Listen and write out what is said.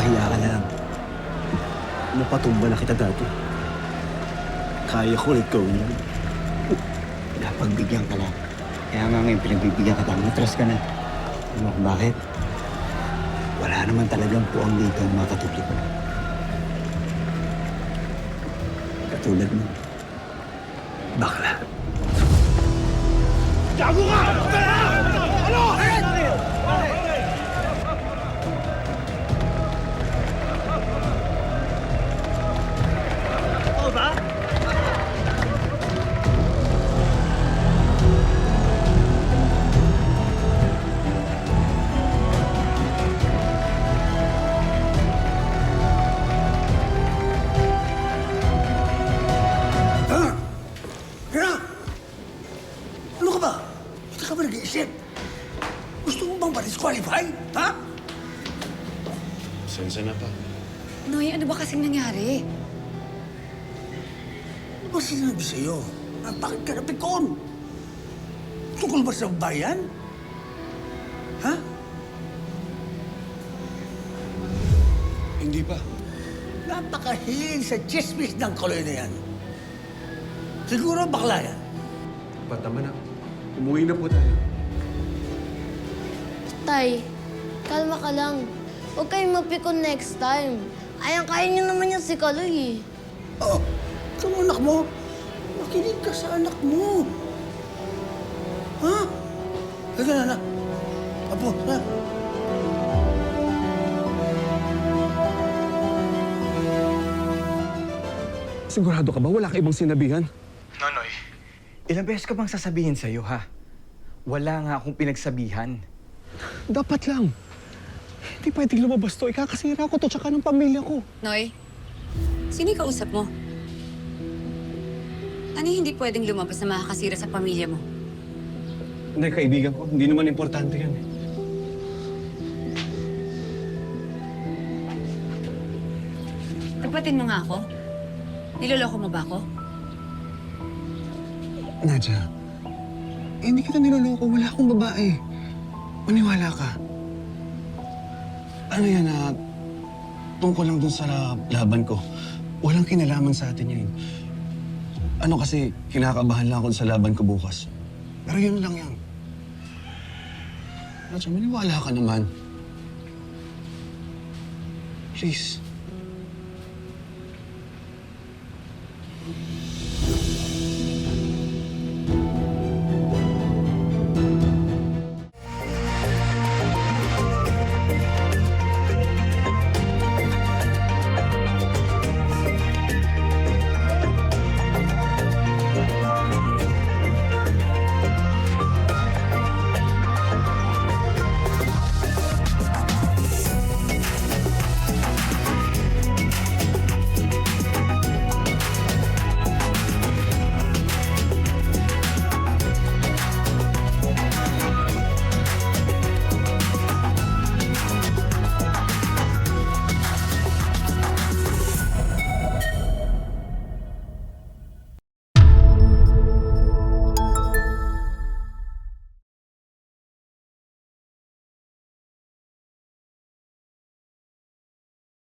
Mapapahiya ka na lang. Napatumba na kita dati. Kaya ko ulit gawin yun. Napagbigyan ka lang. Kaya nga ngayon pinagbibigyan ka, matras ka na. Ano kung bakit? Wala naman talagang puwang dito ang mga katulad mo. Katulad mo. Bakla. Gago ka! Ano? Oo ba? Kaya, ano ka ba? Hindi ka ba nag-iisip? Gusto mo bang ma-disqualify? Ha? Sensya na pa. Noy, ano ba kasing nangyari? Ano ba sinabi sa'yo? At bakit ka napikon? Tungkol ba sa bayan? Ha? Hindi pa. Napakahilig sa chismis ng koloy na yan. Siguro bakla yan. Patama na. Umuwi na po tayo. Tay, kalma ka lang. Huwag kayong mapikon next time. Kaya niyo naman yan si Kaloy eh. Oh, ikaw anak mo. Makinig ka sa anak mo. Ha? Halika na, anak. Apo, ha? Sigurado ka ba? Wala ka ibang sinabihan? Nonoy, ilang beses ka bang sasabihin sa'yo, ha? Wala nga akong pinagsabihan. Dapat lang. Hindi pwedeng lumabas to. Ikakasira ko to tsaka ng pamilya ko. Noy, sino yung kausap mo? Ano yung hindi pwedeng lumabas na makakasira sa pamilya mo? Hindi, kaibigan ko. Hindi naman importante yan eh. Tapatin mo nga ako. Niloloko mo ba ako? Nadja, hindi kita niloloko. Wala akong babae. Maniwala ka. Ano yan tungkol lang dun sa laban ko. Walang kinalaman sa atin yun. Ano kasi, kinakabahan lang ako sa laban ko bukas. Pero yun lang yan. Nadja, maniwala ka naman. Please.